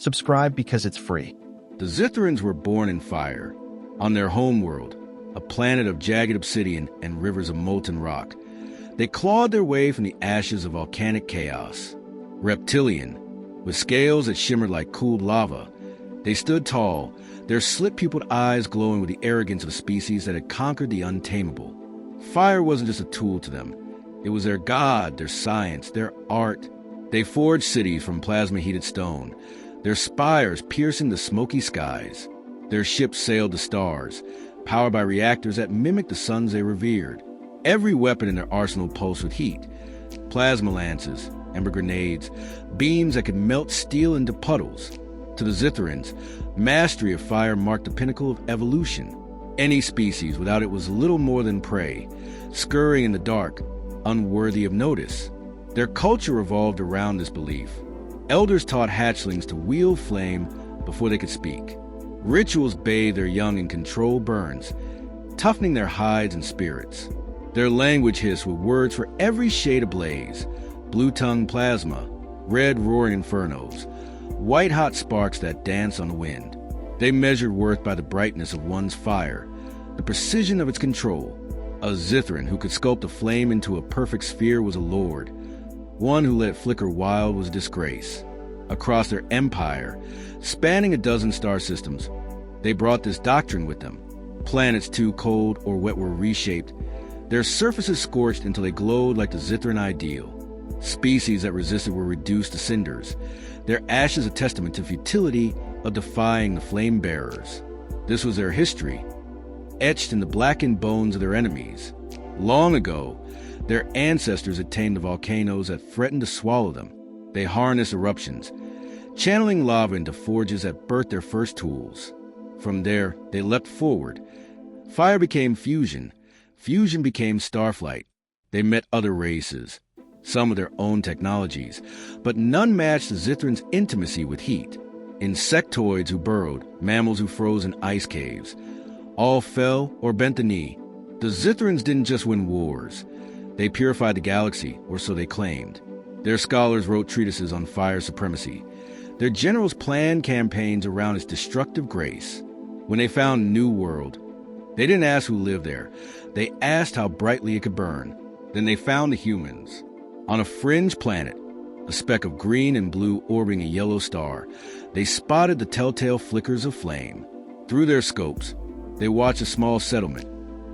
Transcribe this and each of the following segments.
Subscribe because it's free. The Zithrans were born in fire, on their homeworld, a planet of jagged obsidian and rivers of molten rock. They clawed their way from the ashes of volcanic chaos. Reptilian, with scales that shimmered like cooled lava, they stood tall, their slit-pupiled eyes glowing with the arrogance of a species that had conquered the untamable. Fire wasn't just a tool to them. It was their god, their science, their art. They forged cities from plasma-heated stone, their spires piercing the smoky skies. Their ships sailed the stars, powered by reactors that mimicked the suns they revered. Every weapon in their arsenal pulsed with heat. Plasma lances, ember grenades, beams that could melt steel into puddles. To the Zithrans, mastery of fire marked the pinnacle of evolution. Any species without it was little more than prey, scurrying in the dark, unworthy of notice. Their culture revolved around this belief. Elders taught hatchlings to wield flame before they could speak. Rituals bathed their young in controlled burns, toughening their hides and spirits. Their language hissed with words for every shade of blaze: blue-tongued plasma, red roaring infernos, white-hot sparks that danced on the wind. They measured worth by the brightness of one's fire, the precision of its control. A Zithran who could sculpt a flame into a perfect sphere was a lord. One who let it flicker wild was a disgrace. Across their empire, spanning a dozen star systems, they brought this doctrine with them. Planets too cold or wet were reshaped, their surfaces scorched until they glowed like the Zithran ideal. Species that resisted were reduced to cinders, their ashes a testament to futility of defying the flame bearers. This was their history, etched in the blackened bones of their enemies. Long ago, their ancestors had tamed the volcanoes that threatened to swallow them. They harnessed eruptions, channeling lava into forges that birthed their first tools. From there, they leapt forward. Fire became fusion. Fusion became starflight. They met other races, some with their own technologies, but none matched the Zithrans' intimacy with heat. Insectoids who burrowed, mammals who froze in ice caves. All fell or bent the knee. The Zithrans didn't just win wars. They purified the galaxy, or so they claimed. Their scholars wrote treatises on fire supremacy. Their generals planned campaigns around its destructive grace. When they found a new world, they didn't ask who lived there. They asked how brightly it could burn. Then they found the humans. On a fringe planet, a speck of green and blue orbiting a yellow star, they spotted the telltale flickers of flame. Through their scopes, they watched a small settlement,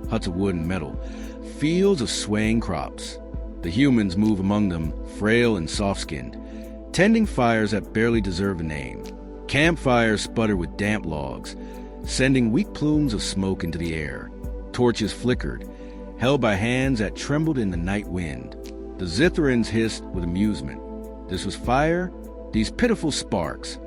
huts of wood and metal, fields of swaying crops. The humans move among them, frail and soft-skinned, tending fires that barely deserve a name. Campfires sputtered with damp logs, sending weak plumes of smoke into the air. Torches flickered, held by hands that trembled in the night wind. The Zithrans hissed with amusement. This was fire? These pitiful sparks,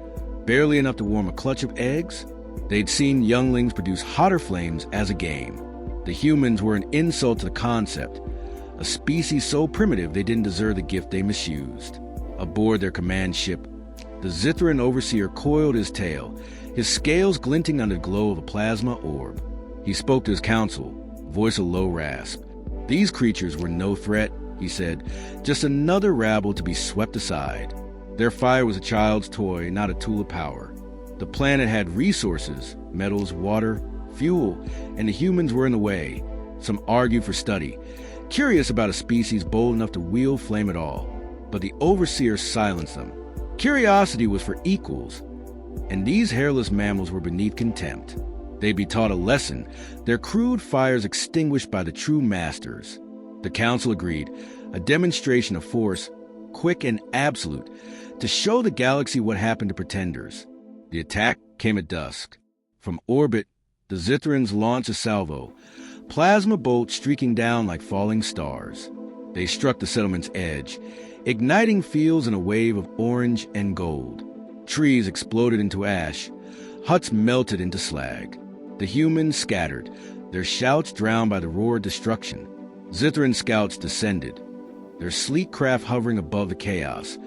barely enough to warm a clutch of eggs? They'd seen younglings produce hotter flames as a game. The humans were an insult to the concept, a species so primitive they didn't deserve the gift they misused. Aboard their command ship, the Zithran overseer coiled his tail, his scales glinting under the glow of a plasma orb. He spoke to his council, voice a low rasp. These creatures were no threat, he said, just another rabble to be swept aside. Their fire was a child's toy, not a tool of power. The planet had resources, metals, water, fuel, and the humans were in the way. Some argued for study, curious about a species bold enough to wield flame at all. But the overseer silenced them. Curiosity was for equals, and these hairless mammals were beneath contempt. They'd be taught a lesson, their crude fires extinguished by the true masters. The council agreed, a demonstration of force, quick and absolute, to show the galaxy what happened to pretenders. The attack came at dusk. From orbit, the Zithrans launched a salvo, plasma bolts streaking down like falling stars. They struck the settlement's edge, igniting fields in a wave of orange and gold. Trees exploded into ash, huts melted into slag. The humans scattered, their shouts drowned by the roar of destruction. Zithran scouts descended, their sleek craft hovering above the chaos,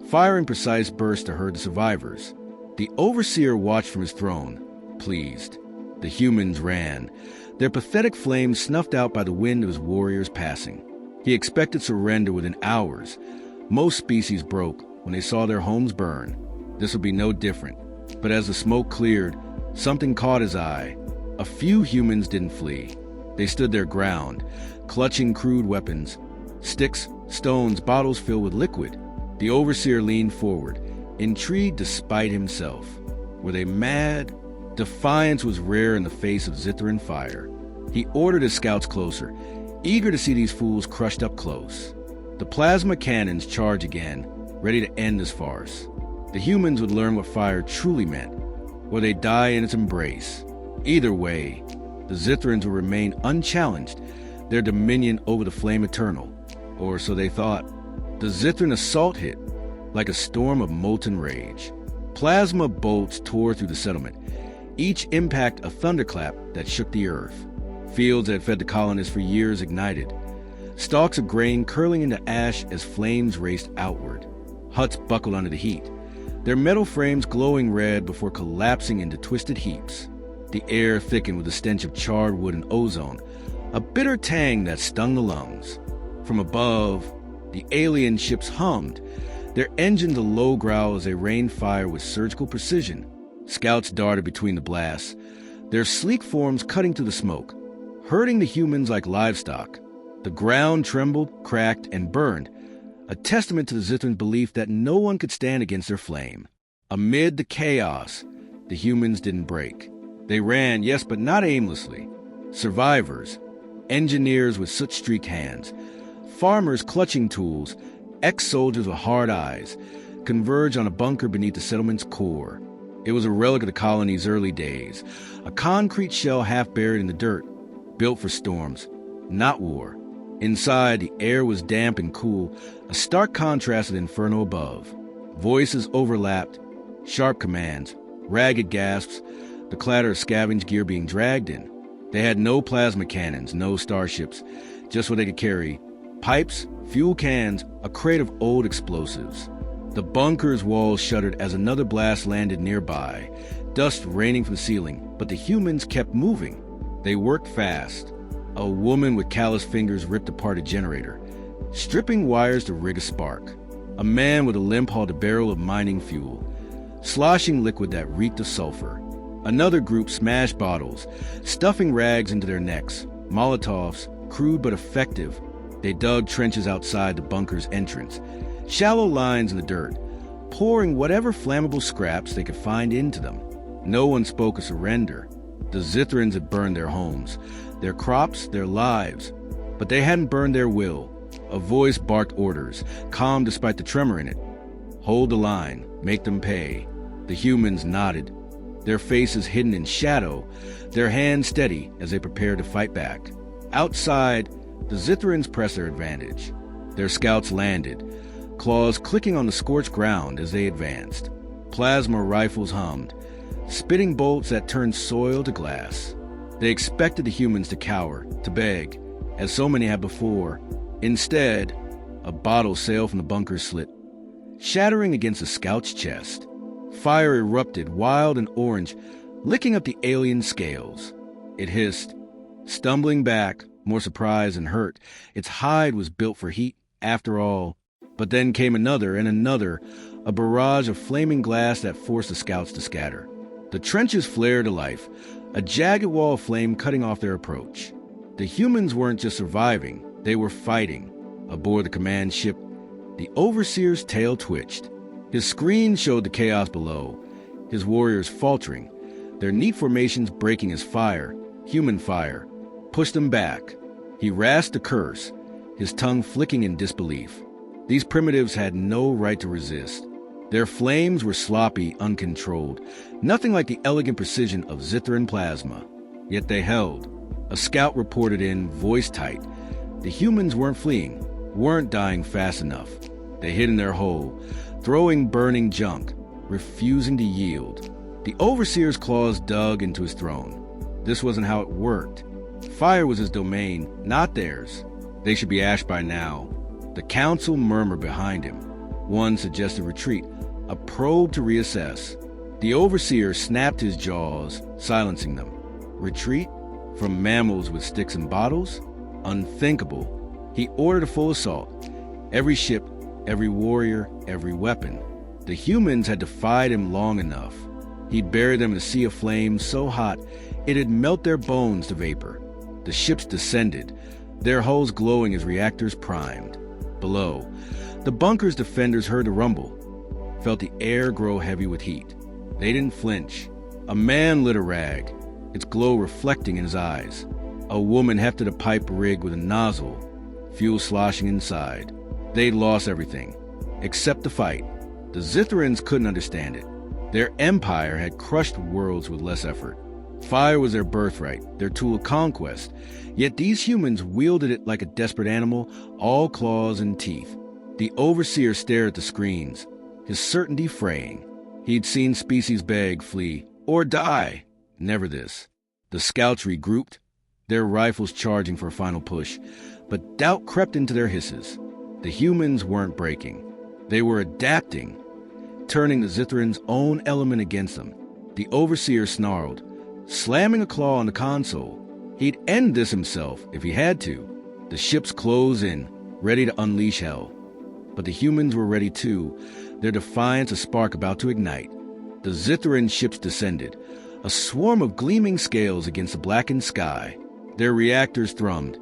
firing precise bursts to herd the survivors. The overseer watched from his throne, pleased. The humans ran, their pathetic flames snuffed out by the wind of his warriors passing. He expected surrender within hours. Most species broke when they saw their homes burn. This would be no different. But as the smoke cleared, something caught his eye. A few humans didn't flee. They stood their ground, clutching crude weapons, sticks, stones, bottles filled with liquid. The overseer leaned forward, intrigued despite himself. Were they mad? Defiance was rare in the face of Zithran fire. He ordered his scouts closer, eager to see these fools crushed up close. The plasma cannons charge again, ready to end this farce. The humans would learn what fire truly meant, or they'd die in its embrace. Either way, the Zithrans would remain unchallenged, their dominion over the flame eternal. Or so they thought. The Zithran assault hit like a storm of molten rage. Plasma bolts tore through the settlement, each impact a thunderclap that shook the earth. Fields that had fed the colonists for years ignited, stalks of grain curling into ash as flames raced outward. Huts buckled under the heat, their metal frames glowing red before collapsing into twisted heaps. The air thickened with the stench of charred wood and ozone, a bitter tang that stung the lungs. From above, the alien ships hummed, their engines a low growl as they rained fire with surgical precision. Scouts darted between the blasts, their sleek forms cutting through the smoke, herding the humans like livestock. The ground trembled, cracked, and burned, a testament to the Zithrans' belief that no one could stand against their flame. Amid the chaos, the humans didn't break. They ran, yes, but not aimlessly. Survivors, engineers with soot-streaked hands, farmers clutching tools, ex-soldiers with hard eyes, converged on a bunker beneath the settlement's core. It was a relic of the colony's early days, a concrete shell half buried in the dirt, built for storms, not war. Inside, the air was damp and cool, a stark contrast to the inferno above. Voices overlapped, sharp commands, ragged gasps, the clatter of scavenged gear being dragged in. They had no plasma cannons, no starships, just what they could carry: pipes, fuel cans, a crate of old explosives. The bunker's walls shuddered as another blast landed nearby, dust raining from the ceiling, but the humans kept moving. They worked fast. A woman with calloused fingers ripped apart a generator, stripping wires to rig a spark. A man with a limp hauled a barrel of mining fuel, sloshing liquid that reeked of sulfur. Another group smashed bottles, stuffing rags into their necks. Molotovs, crude but effective. They dug trenches outside the bunker's entrance, shallow lines in the dirt, pouring whatever flammable scraps they could find into them. No one spoke of surrender. The Zithrans had burned their homes, their crops, their lives, but they hadn't burned their will. A voice barked orders, calm despite the tremor in it. Hold the line, make them pay. The humans nodded, their faces hidden in shadow, their hands steady as they prepared to fight back. Outside, the Zithrans pressed their advantage. Their scouts landed, claws clicking on the scorched ground as they advanced. Plasma rifles hummed, spitting bolts that turned soil to glass. They expected the humans to cower, to beg, as so many had before. Instead, a bottle sailed from the bunker's slit, shattering against the scout's chest. Fire erupted, wild and orange, licking up the alien scales. It hissed, stumbling back, more surprised and hurt. Its hide was built for heat, after all. But then came another and another, a barrage of flaming glass that forced the scouts to scatter. The trenches flared to life, a jagged wall of flame cutting off their approach. The humans weren't just surviving, they were fighting. Aboard the command ship, the overseer's tail twitched. His screen showed the chaos below, his warriors faltering, their neat formations breaking as fire, human fire, pushed them back. He rasped a curse, his tongue flicking in disbelief. These primitives had no right to resist. Their flames were sloppy, uncontrolled, nothing like the elegant precision of Zithran plasma. Yet they held. A scout reported in, voice tight. The humans weren't fleeing, weren't dying fast enough. They hid in their hole, throwing burning junk, refusing to yield. The overseer's claws dug into his throne. This wasn't how it worked. Fire was his domain, not theirs. They should be ash by now. The council murmured behind him. One suggested retreat, a probe to reassess. The overseer snapped his jaws, silencing them. Retreat? From mammals with sticks and bottles? Unthinkable. He ordered a full assault. Every ship, every warrior, every weapon. The humans had defied him long enough. He'd buried them in a sea of flames so hot it'd melt their bones to vapor. The ships descended, their hulls glowing as reactors primed. Below, the bunker's defenders heard the rumble, felt the air grow heavy with heat. They didn't flinch. A man lit a rag, its glow reflecting in his eyes. A woman hefted a pipe rig with a nozzle, fuel sloshing inside. They'd lost everything, except the fight. The Zithrans couldn't understand it. Their empire had crushed worlds with less effort. Fire was their birthright, their tool of conquest. Yet these humans wielded it like a desperate animal, all claws and teeth. The Overseer stared at the screens, his certainty fraying. He'd seen species beg, flee, or die. Never this. The scouts regrouped, their rifles charging for a final push. But doubt crept into their hisses. The humans weren't breaking. They were adapting, turning the Zithrans' own element against them. The Overseer snarled, slamming a claw on the console. He'd end this himself if he had to. The ships closed in, ready to unleash hell. But the humans were ready too, their defiance a spark about to ignite. The Zithran ships descended, a swarm of gleaming scales against the blackened sky. Their reactors thrummed,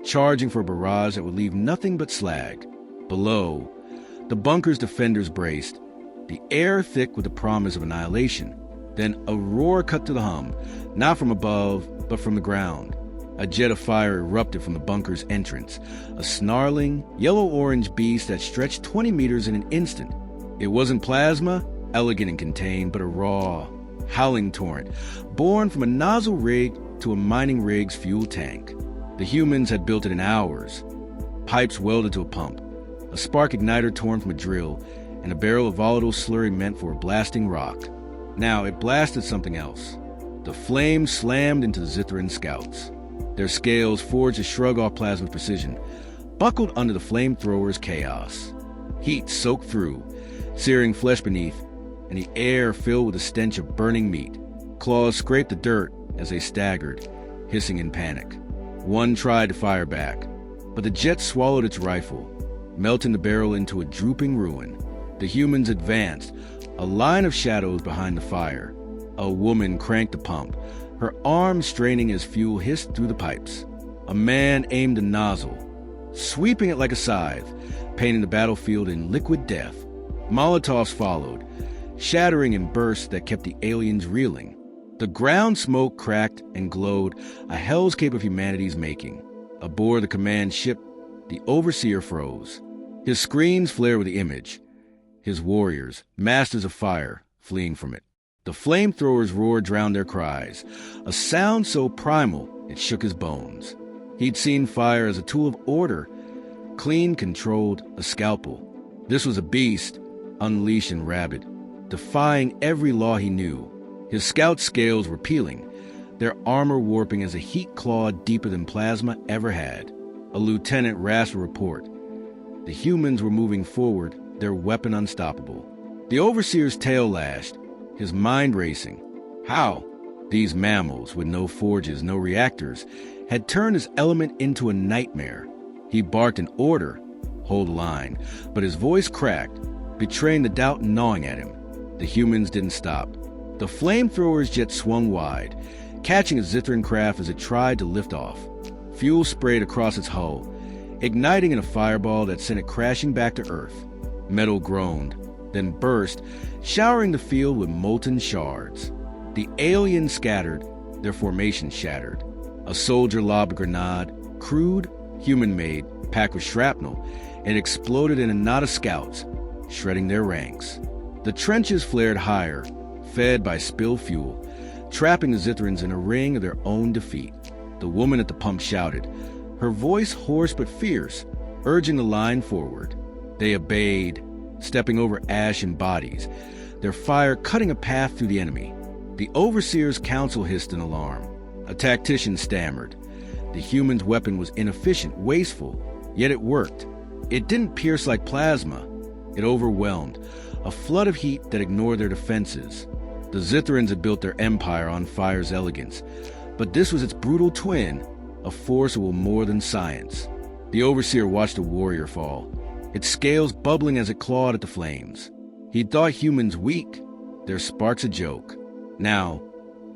charging for a barrage that would leave nothing but slag. Below, the bunker's defenders braced, the air thick with the promise of annihilation. Then a roar cut to the hum, not from above, but from the ground. A jet of fire erupted from the bunker's entrance, a snarling, yellow-orange beast that stretched 20 meters in an instant. It wasn't plasma, elegant and contained, but a raw, howling torrent, born from a nozzle rig to a mining rig's fuel tank. The humans had built it in hours. Pipes welded to a pump, a spark igniter torn from a drill, and a barrel of volatile slurry meant for a blasting rock. Now it blasted something else. The flames slammed into the Zithran scouts. Their scales, forged a shrug off plasma's precision, buckled under the flamethrower's chaos. Heat soaked through, searing flesh beneath, and the air filled with the stench of burning meat. Claws scraped the dirt as they staggered, hissing in panic. One tried to fire back, but the jet swallowed its rifle, melting the barrel into a drooping ruin. The humans advanced, a line of shadows behind the fire. A woman cranked the pump, her arms straining as fuel hissed through the pipes. A man aimed a nozzle, sweeping it like a scythe, painting the battlefield in liquid death. Molotovs followed, shattering in bursts that kept the aliens reeling. The ground smoke cracked and glowed, a hellscape of humanity's making. Aboard the command ship, the Overseer froze. His screens flared with the image. His warriors, masters of fire, fleeing from it. The flamethrowers' roar drowned their cries, a sound so primal it shook his bones. He'd seen fire as a tool of order, clean, controlled, a scalpel. This was a beast, unleashed and rabid, defying every law he knew. His scout scales were peeling, their armor warping as a heat claw deeper than plasma ever had. A lieutenant rasped a report. The humans were moving forward, their weapon unstoppable. The Overseer's tail lashed, his mind racing. How? These mammals, with no forges, no reactors, had turned his element into a nightmare. He barked an order, hold the line, but his voice cracked, betraying the doubt gnawing at him. The humans didn't stop. The flamethrower's jet swung wide, catching a Zithran craft as it tried to lift off. Fuel sprayed across its hull, igniting in a fireball that sent it crashing back to Earth. Metal groaned, then burst, showering the field with molten shards. The aliens scattered, their formation shattered. A soldier lobbed a grenade, crude, human-made, packed with shrapnel, and exploded in a knot of scouts, shredding their ranks. The trenches flared higher, fed by spilled fuel, trapping the Zithrans in a ring of their own defeat. The woman at the pump shouted, her voice hoarse but fierce, urging the line forward. They obeyed, stepping over ash and bodies, their fire cutting a path through the enemy. The Overseer's council hissed in alarm. A tactician stammered. The human's weapon was inefficient, wasteful, yet it worked. It didn't pierce like plasma. It overwhelmed, a flood of heat that ignored their defenses. The Zithrans had built their empire on fire's elegance, but this was its brutal twin, a force that will more than science. The Overseer watched a warrior fall, its scales bubbling as it clawed at the flames. He thought humans weak, their sparks a joke. Now,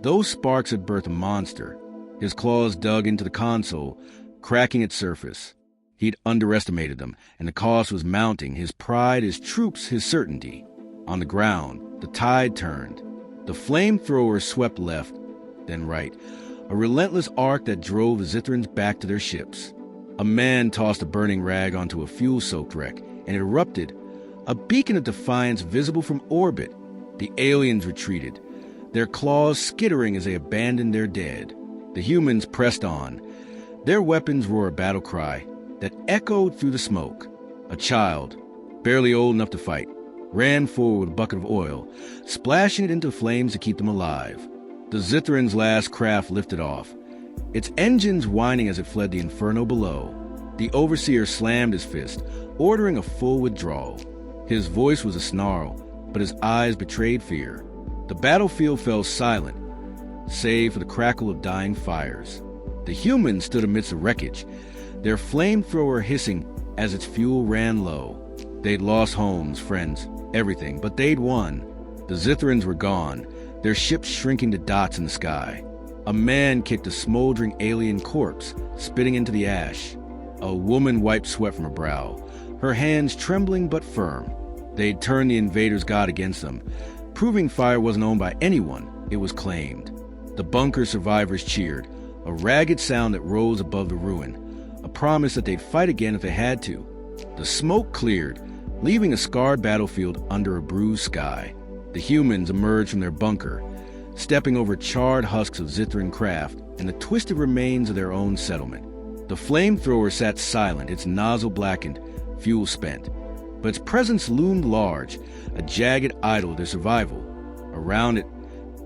those sparks had birthed a monster. His claws dug into the console, cracking its surface. He'd underestimated them, and the cost was mounting. His pride, his troops, his certainty. On the ground, the tide turned. The flamethrower swept left, then right. A relentless arc that drove the Zithrans back to their ships. A man tossed a burning rag onto a fuel-soaked wreck, and it erupted. A beacon of defiance visible from orbit. The aliens retreated, their claws skittering as they abandoned their dead. The humans pressed on. Their weapons roared a battle cry that echoed through the smoke. A child, barely old enough to fight, ran forward with a bucket of oil, splashing it into flames to keep them alive. The Zithran's last craft lifted off, its engines whining as it fled the inferno below. The Overseer slammed his fist, ordering a full withdrawal. His voice was a snarl, but his eyes betrayed fear. The battlefield fell silent, save for the crackle of dying fires. The humans stood amidst the wreckage, their flamethrower hissing as its fuel ran low. They'd lost homes, friends, everything, but they'd won. The Zithrans were gone, their ships shrinking to dots in the sky. A man kicked a smoldering alien corpse, spitting into the ash. A woman wiped sweat from her brow, her hands trembling but firm. They'd turned the invaders' god against them, proving fire wasn't owned by anyone, it was claimed. The bunker survivors cheered, a ragged sound that rose above the ruin, a promise that they'd fight again if they had to. The smoke cleared, leaving a scarred battlefield under a bruised sky. The humans emerged from their bunker, stepping over charred husks of Zithran craft and the twisted remains of their own settlement. The flamethrower sat silent, its nozzle blackened, fuel spent. But its presence loomed large, a jagged idol of their survival. Around it,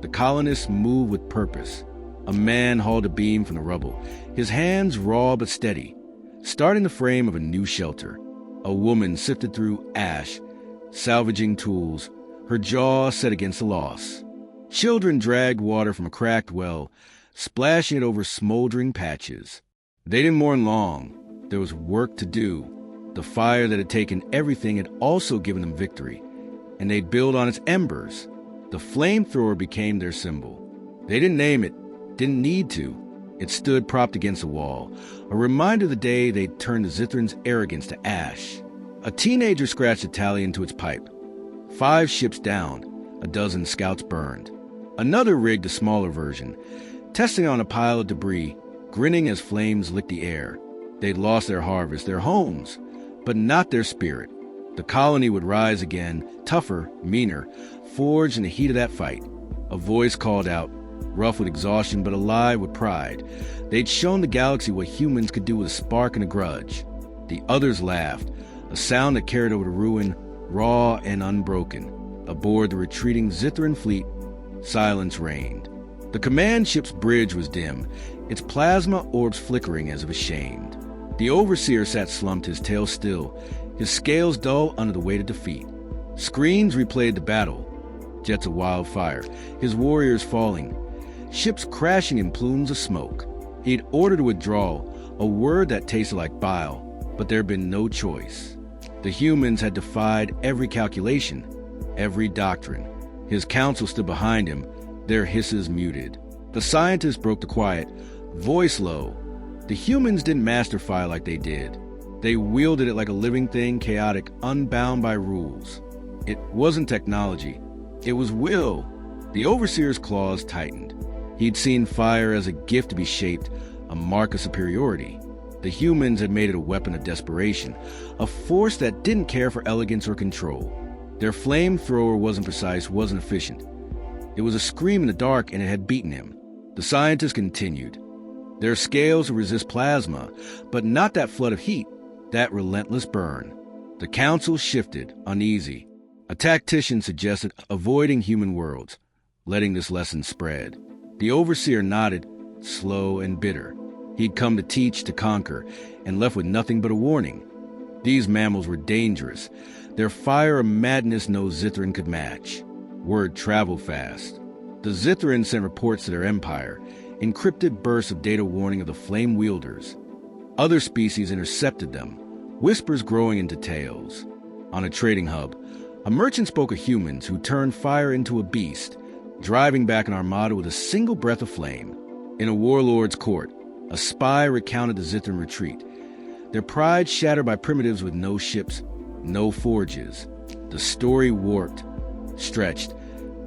the colonists moved with purpose. A man hauled a beam from the rubble, his hands raw but steady, starting the frame of a new shelter. A woman sifted through ash, salvaging tools, her jaw set against the loss. Children dragged water from a cracked well, splashing it over smoldering patches. They didn't mourn long. There was work to do. The fire that had taken everything had also given them victory, and they'd build on its embers. The flamethrower became their symbol. They didn't name it, didn't need to. It stood propped against the wall, a reminder of the day they'd turned the Zithran's arrogance to ash. A teenager scratched a tally into its pipe. 5 ships down, a dozen scouts burned. Another rigged a smaller version, testing on a pile of debris, grinning as flames licked the air. They'd lost their harvest, their homes, but not their spirit. The colony would rise again, tougher, meaner, forged in the heat of that fight. A voice called out, rough with exhaustion but alive with pride. They'd shown the galaxy what humans could do with a spark and a grudge. The others laughed, a sound that carried over the ruin, raw and unbroken. Aboard the retreating Zithran fleet, silence reigned. The command ship's bridge was dim, its plasma orbs flickering as if ashamed. The Overseer sat slumped, his tail still, his scales dull under the weight of defeat. Screens replayed the battle, jets of wildfire, his warriors falling, ships crashing in plumes of smoke. He'd ordered a withdrawal, a word that tasted like bile, but there'd been no choice. The humans had defied every calculation, every doctrine. His council stood behind him, their hisses muted. The scientists broke the quiet, voice low. The humans didn't master fire like they did. They wielded it like a living thing, chaotic, unbound by rules. It wasn't technology. It was will. The Overseer's claws tightened. He'd seen fire as a gift to be shaped, a mark of superiority. The humans had made it a weapon of desperation, a force that didn't care for elegance or control. Their flamethrower wasn't precise, wasn't efficient. It was a scream in the dark, and it had beaten him. The scientists continued. Their scales would resist plasma, but not that flood of heat, that relentless burn. The council shifted, uneasy. A tactician suggested avoiding human worlds, letting this lesson spread. The Overseer nodded, slow and bitter. He'd come to teach, to conquer, and left with nothing but a warning. These mammals were dangerous. Their fire of madness no Zithran could match. Word traveled fast. The Zithran sent reports to their empire, encrypted bursts of data warning of the flame wielders. Other species intercepted them, whispers growing into tales. On a trading hub, A merchant spoke of humans who turned fire into a beast, driving back an armada with a single breath of flame. In a warlord's court, a spy recounted the Zithran retreat, their pride shattered by primitives with no ships, no forges. The story warped, stretched.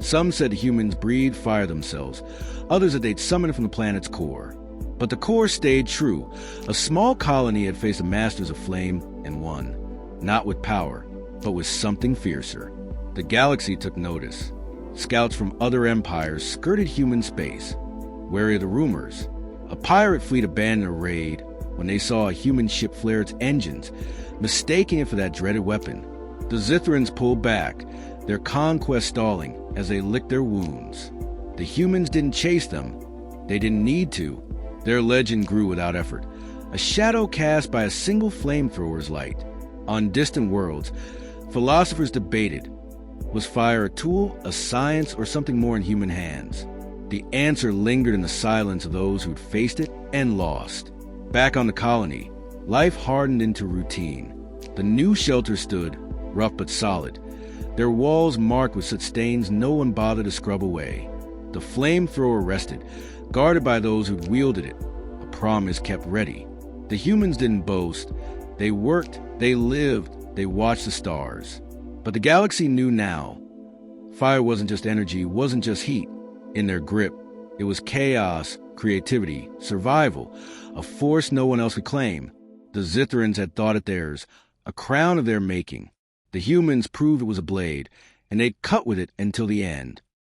Some said the humans breathed fire themselves, others that they'd summoned from the planet's core. But the core stayed true. A small colony had faced the masters of flame and won, not with power, but with something fiercer. The galaxy took notice. Scouts from other empires skirted human space, wary of the rumors. A pirate fleet abandoned a raid when they saw a human ship flare its engines, mistaking it for that dreaded weapon. The Zithrans pulled back, their conquest stalling as they licked their wounds. The humans didn't chase them. They didn't need to. Their legend grew without effort, a shadow cast by a single flamethrower's light. On distant worlds, philosophers debated, was fire a tool, a science, or something more in human hands? The answer lingered in the silence of those who'd faced it and lost. Back on the colony, life hardened into routine. The new shelter stood, rough but solid, their walls marked with such stains no one bothered to scrub away. The flamethrower rested, guarded by those who'd wielded it, a promise kept ready. The humans didn't boast. They worked, they lived, they watched the stars. But the galaxy knew now. Fire wasn't just energy, wasn't just heat. In their grip, it was chaos, creativity, survival, a force no one else could claim. The Zithrans had thought it theirs, a crown of their making. The humans proved it was a blade, and they'd cut with it until the end.